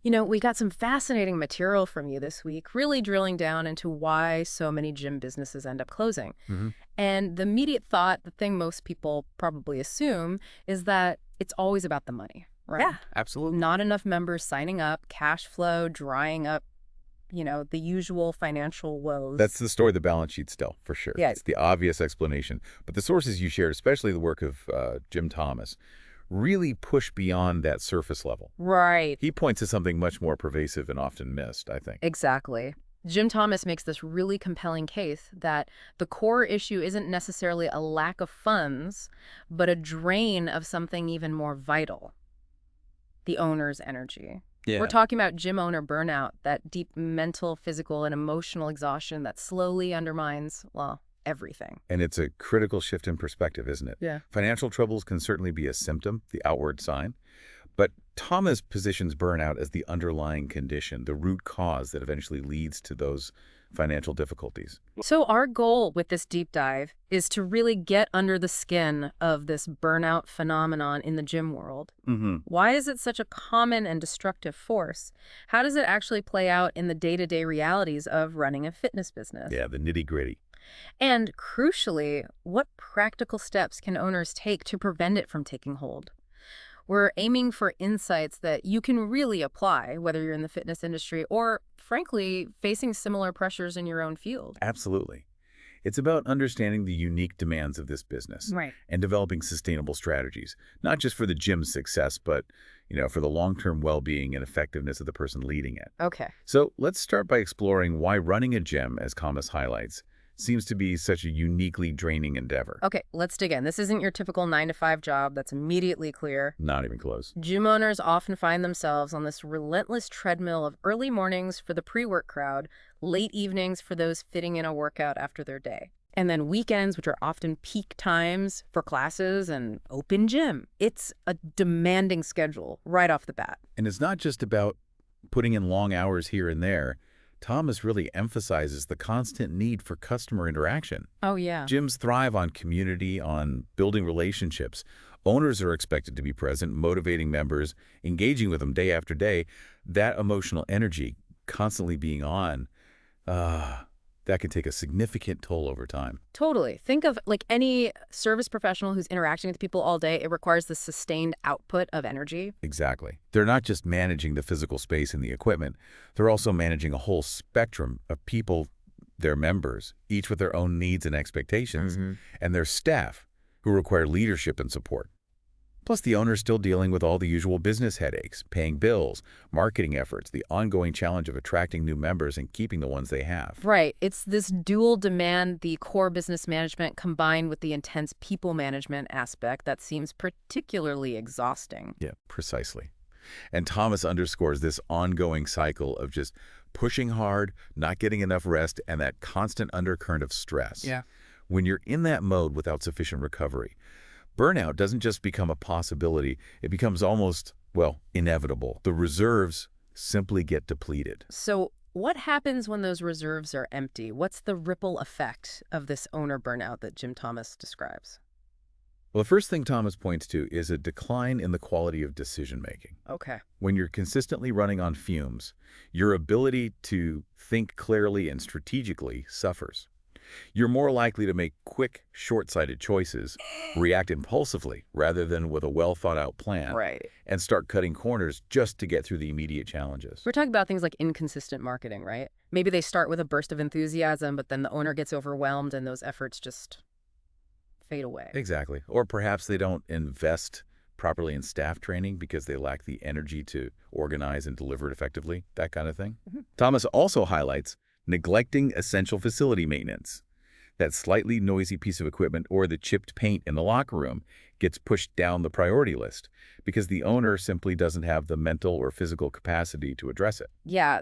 We got some fascinating material from you this week, really drilling down into why so many gym businesses end up closing. Hmm. And the immediate thought, the thing most people probably assume, is that it's always about the money, right? Yeah, absolutely. Not enough members signing up, cash flow drying up, the usual financial That's woes. the story of the balance sheets still, for sure. Yeah, It's the obvious explanation. But the sources you shared, especially the work of Jim Thomas, really push beyond that surface level. right. He points to something much more pervasive and often missed, I think. Exactly. Jim Thomas makes this really compelling case that the core issue isn't necessarily a lack of funds, but a drain of something even more vital, the owner's energy. We're Yeah. talking about gym owner burnout, that deep mental, physical, and emotional exhaustion that slowly undermines, well, everything. And it's a critical shift in perspective, isn't it? Yeah. Financial troubles can certainly be a symptom, the outward sign. But Thomas positions burnout as the underlying condition, the root cause that eventually leads to those financial difficulties. So our goal with this deep dive is to really get under the skin of this burnout phenomenon in the gym world. Hmm. Why is it such a common and destructive force? How does it actually play out in the day-to-day realities of running a fitness business? Yeah, the nitty-gritty. And crucially, what practical steps can owners take to prevent it from taking hold? We're aiming for insights that you can really apply, whether you're in the fitness industry or, frankly, facing similar pressures in your own field. Absolutely. It's about understanding the unique demands of this business Right. and developing sustainable strategies, not just for the gym's success, but, for the long-term well-being and effectiveness of the person leading it. Okay. So let's start by exploring why running a gym, as Thomas highlights, seems to be such a uniquely draining endeavor. Okay, let's dig in. This isn't your typical 9 to 5 job, that's immediately clear. Not even close. Gym owners often find themselves on this relentless treadmill of early mornings for the pre-work crowd, late evenings for those fitting in a workout after their day, and then weekends, which are often peak times for classes and open gym. It's a demanding schedule right off the bat. And it's not just about putting in long hours here and there. Thomas really emphasizes the constant need for customer interaction. Oh, yeah. Gyms thrive on community, on building relationships. Owners are expected to be present, motivating members, engaging with them day after day. That emotional energy constantly being on, that can take a significant toll over time. Totally. Think of like any service professional who's interacting with people all day. It requires the sustained output of energy. Exactly. They're not just managing the physical space and the equipment. They're also managing a whole spectrum of people, their members, each with their own needs and expectations, and their staff, who require leadership and support. Plus, the owner's still dealing with all the usual business headaches, paying bills, marketing efforts, the ongoing challenge of attracting new members and keeping the ones they have. Right. It's this dual demand, the core business management combined with the intense people management aspect that seems particularly exhausting. Yeah, precisely. And Thomas underscores this ongoing cycle of just pushing hard, not getting enough rest, and that constant undercurrent of stress. Yeah. When you're in that mode without sufficient recovery, burnout doesn't just become a possibility, it becomes almost, well, inevitable. The reserves simply get depleted. So what happens when those reserves are empty? What's the ripple effect of this owner burnout that Jim Thomas describes? Well, the first thing Thomas points to is a decline in the quality of decision-making. Okay. When you're consistently running on fumes, your ability to think clearly and strategically suffers. You're more likely to make quick, short-sighted choices, react impulsively rather than with a well-thought-out plan, Right. and start cutting corners just to get through the immediate challenges. We're talking about things like inconsistent marketing, right? Maybe they start with a burst of enthusiasm, but then the owner gets overwhelmed and those efforts just fade away. Exactly. Or perhaps they don't invest properly in staff training because they lack the energy to organize and deliver it effectively, that kind of thing. Thomas also highlights neglecting essential facility maintenance. That slightly noisy piece of equipment or the chipped paint in the locker room gets pushed down the priority list because the owner simply doesn't have the mental or physical capacity to address it. Yeah,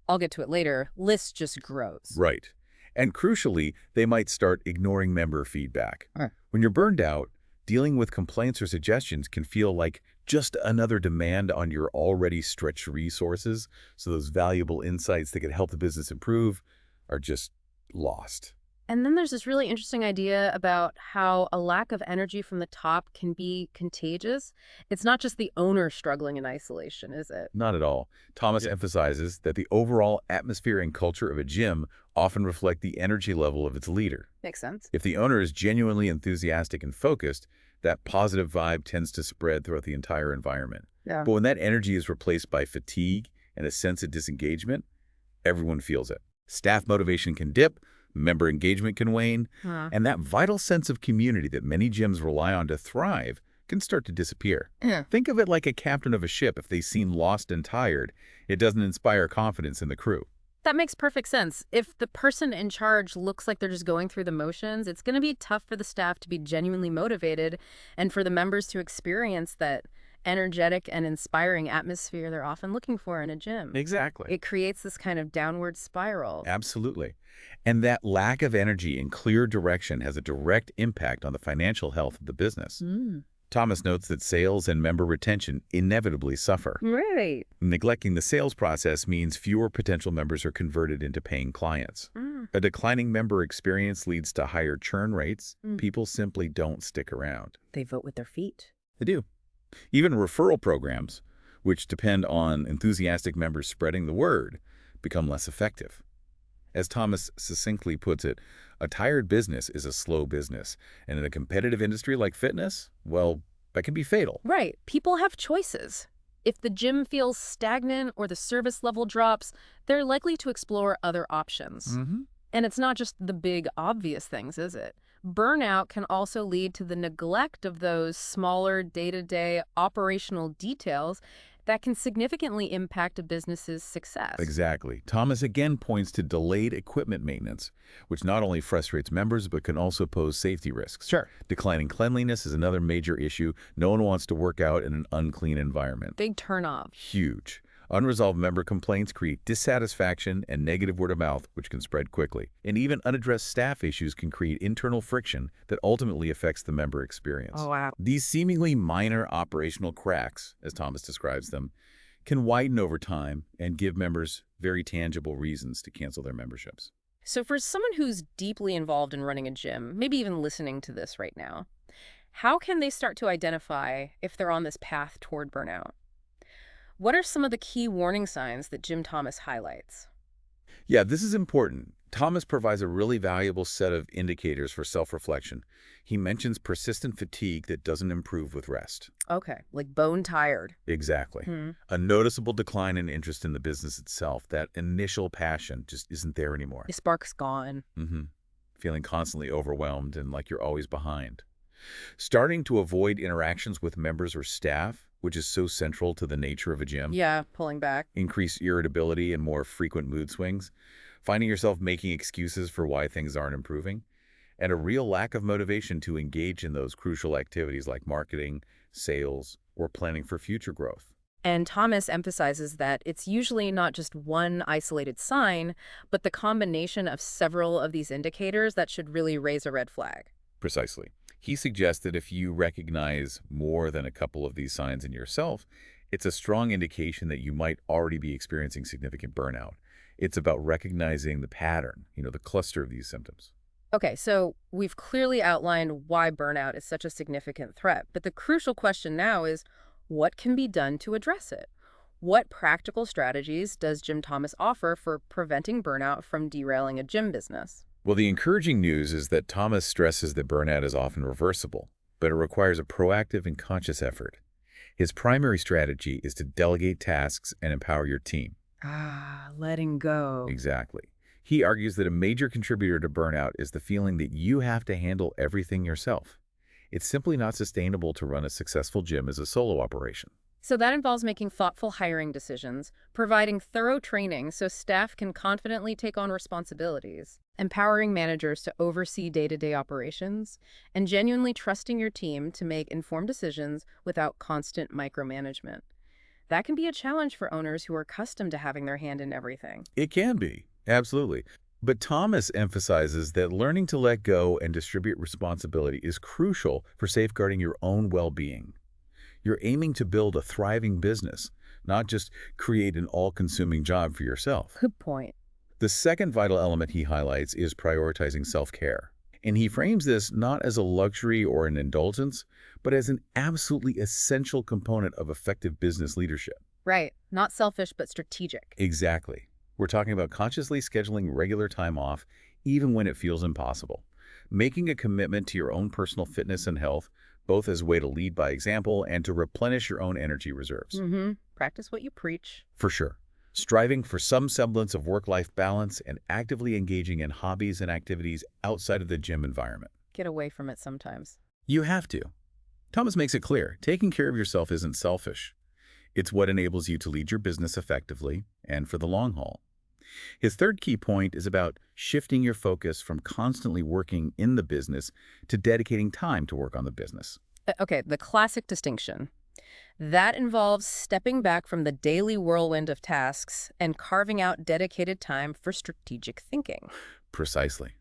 I'll get to it later, list just grows. Right. And crucially, they might start ignoring member feedback. Huh. When you're burned out, dealing with complaints or suggestions can feel like just another demand on your already stretched resources, so those valuable insights that could help the business improve are just lost. And then there's this really interesting idea about how a lack of energy from the top can be contagious. It's not just the owner struggling in isolation, is it? Not at all. Thomas emphasizes that the overall atmosphere and culture of a gym often reflect the energy level of its leader. Makes sense. If the owner is genuinely enthusiastic and focused, that positive vibe tends to spread throughout the entire environment. Yeah. But when that energy is replaced by fatigue and a sense of disengagement, everyone feels it. Staff motivation can dip, member engagement can wane, Huh. and that vital sense of community that many gyms rely on to thrive can start to disappear. Yeah. Think of it like a captain of a ship. If they seem lost and tired, it doesn't inspire confidence in the crew. That makes perfect sense. If the person in charge looks like they're just going through the motions, it's going to be tough for the staff to be genuinely motivated and for the members to experience that energetic and inspiring atmosphere they're often looking for in a gym. Exactly. It creates this kind of downward spiral. Absolutely. And that lack of energy and clear direction has a direct impact on the financial health of the business. Mm. Thomas notes that sales and member retention inevitably suffer. Right. Neglecting the sales process means fewer potential members are converted into paying clients. Mm. A declining member experience leads to higher churn rates. Mm. People simply don't stick around. They vote with their feet. They do. Even referral programs, which depend on enthusiastic members spreading the word, become less effective. As Thomas succinctly puts it, a tired business is a slow business, and in a competitive industry like fitness, well, that can be fatal. Right. People have choices. If the gym feels stagnant or the service level drops, they're likely to explore other options. Mm-hmm. And it's not just the big obvious things, is it? Burnout can also lead to the neglect of those smaller day-to-day operational details that can significantly impact a business's success. Exactly. Thomas again points to delayed equipment maintenance, which not only frustrates members but can also pose safety risks. Sure. Declining cleanliness is another major issue. No one wants to work out in an unclean environment. Big turnoff. Huge. Unresolved member complaints create dissatisfaction and negative word of mouth, which can spread quickly. And even unaddressed staff issues can create internal friction that ultimately affects the member experience. Oh, wow. These seemingly minor operational cracks, as Thomas describes them, can widen over time and give members very tangible reasons to cancel their memberships. So for someone who's deeply involved in running a gym, maybe even listening to this right now, how can they start to identify if they're on this path toward burnout? What are some of the key warning signs that Jim Thomas highlights? Yeah, this is important. Thomas provides a really valuable set of indicators for self-reflection. He mentions persistent fatigue that doesn't improve with rest. Okay, like bone tired. Exactly. A noticeable decline in interest in the business itself. That initial passion just isn't there anymore. The spark's gone. Feeling constantly overwhelmed and like you're always behind. Starting to avoid interactions with members or staff, which is so central to the nature of a gym. Yeah, pulling back. Increased irritability and more frequent mood swings. Finding yourself making excuses for why things aren't improving. And a real lack of motivation to engage in those crucial activities like marketing, sales, or planning for future growth. And Thomas emphasizes that it's usually not just one isolated sign, but the combination of several of these indicators that should really raise a red flag. Precisely. He suggests that if you recognize more than a couple of these signs in yourself, it's a strong indication that you might already be experiencing significant burnout. It's about recognizing the pattern, the cluster of these symptoms. Okay, so we've clearly outlined why burnout is such a significant threat, but the crucial question now is, what can be done to address it? What practical strategies does Jim Thomas offer for preventing burnout from derailing a gym business? Well, the encouraging news is that Thomas stresses that burnout is often reversible, but it requires a proactive and conscious effort. His primary strategy is to delegate tasks and empower your team. Ah, letting go. Exactly. He argues that a major contributor to burnout is the feeling that you have to handle everything yourself. It's simply not sustainable to run a successful gym as a solo operation. So that involves making thoughtful hiring decisions, providing thorough training so staff can confidently take on responsibilities, empowering managers to oversee day-to-day operations, and genuinely trusting your team to make informed decisions without constant micromanagement. That can be a challenge for owners who are accustomed to having their hand in everything. It can be, absolutely. But Thomas emphasizes that learning to let go and distribute responsibility is crucial for safeguarding your own well-being. You're aiming to build a thriving business, not just create an all-consuming job for yourself. Good point. The second vital element he highlights is prioritizing self-care. And he frames this not as a luxury or an indulgence, but as an absolutely essential component of effective business leadership. Right. Not selfish, but strategic. Exactly. We're talking about consciously scheduling regular time off, even when it feels impossible. Making a commitment to your own personal fitness and health, both as a way to lead by example and to replenish your own energy reserves. Practice what you preach. For sure. Striving for some semblance of work-life balance and actively engaging in hobbies and activities outside of the gym environment. Get away from it sometimes. You have to. Thomas makes it clear, taking care of yourself isn't selfish. It's what enables you to lead your business effectively and for the long haul. His third key point is about shifting your focus from constantly working in the business to dedicating time to work on the business. Okay, the classic distinction. That involves stepping back from the daily whirlwind of tasks and carving out dedicated time for strategic thinking. Precisely.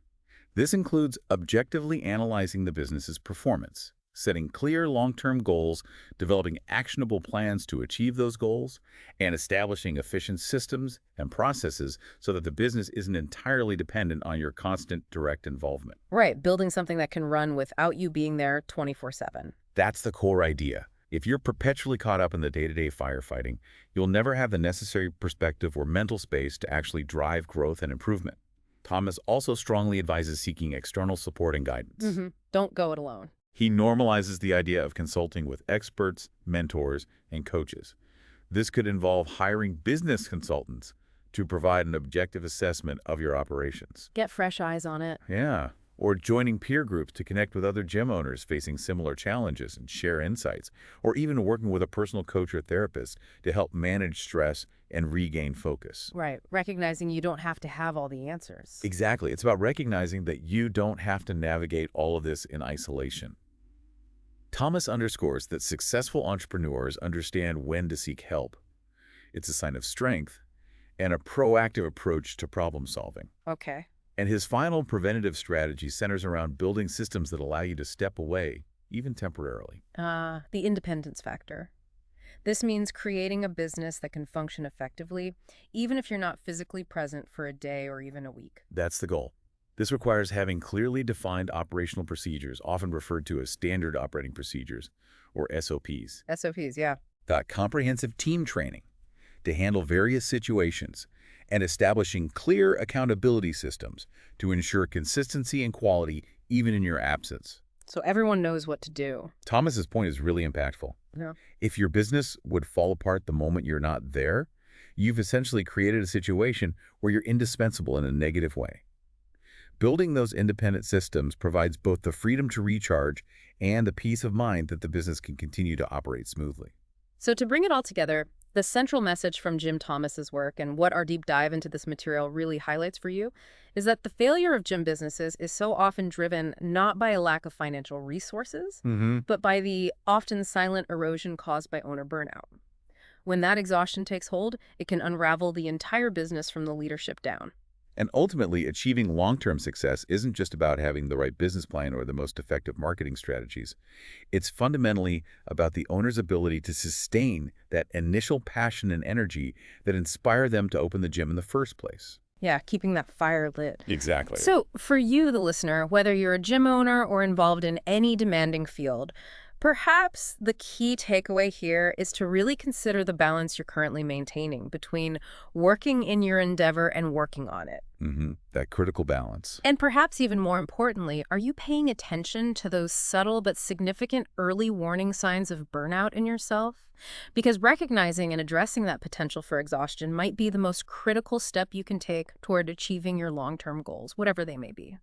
This includes objectively analyzing the business's performance, setting clear long-term goals, developing actionable plans to achieve those goals, and establishing efficient systems and processes so that the business isn't entirely dependent on your constant direct involvement. Right, building something that can run without you being there 24/7. That's the core idea. If you're perpetually caught up in the day-to-day firefighting, you'll never have the necessary perspective or mental space to actually drive growth and improvement. Thomas also strongly advises seeking external support and guidance. Don't go it alone. He normalizes the idea of consulting with experts, mentors, and coaches. This could involve hiring business consultants to provide an objective assessment of your operations. Get fresh eyes on it. Yeah. Or joining peer groups to connect with other gym owners facing similar challenges and share insights, or even working with a personal coach or therapist to help manage stress and regain focus. Right, recognizing you don't have to have all the answers. Exactly. It's about recognizing that you don't have to navigate all of this in isolation. Thomas underscores that successful entrepreneurs understand when to seek help. It's a sign of strength and a proactive approach to problem solving. Okay. And his final preventative strategy centers around building systems that allow you to step away, even temporarily. The independence factor. This means creating a business that can function effectively, even if you're not physically present for a day or even a week. That's the goal. This requires having clearly defined operational procedures, often referred to as standard operating procedures, or SOPs. SOPs, yeah. Got comprehensive team training to handle various situations, and establishing clear accountability systems to ensure consistency and quality even in your absence. So everyone knows what to do. Thomas's point is really impactful. Yeah. If your business would fall apart the moment you're not there, you've essentially created a situation where you're indispensable in a negative way. Building those independent systems provides both the freedom to recharge and the peace of mind that the business can continue to operate smoothly. So to bring it all together, the central message from Jim Thomas's work and what our deep dive into this material really highlights for you is that the failure of gym businesses is so often driven not by a lack of financial resources, but by the often silent erosion caused by owner burnout. When that exhaustion takes hold, it can unravel the entire business from the leadership down. And ultimately, achieving long-term success isn't just about having the right business plan or the most effective marketing strategies. It's fundamentally about the owner's ability to sustain that initial passion and energy that inspire them to open the gym in the first place. Yeah, keeping that fire lit. Exactly. So for you, the listener, whether you're a gym owner or involved in any demanding field, perhaps the key takeaway here is to really consider the balance you're currently maintaining between working in your endeavor and working on it. That critical balance. And perhaps even more importantly, are you paying attention to those subtle but significant early warning signs of burnout in yourself? Because recognizing and addressing that potential for exhaustion might be the most critical step you can take toward achieving your long-term goals, whatever they may be.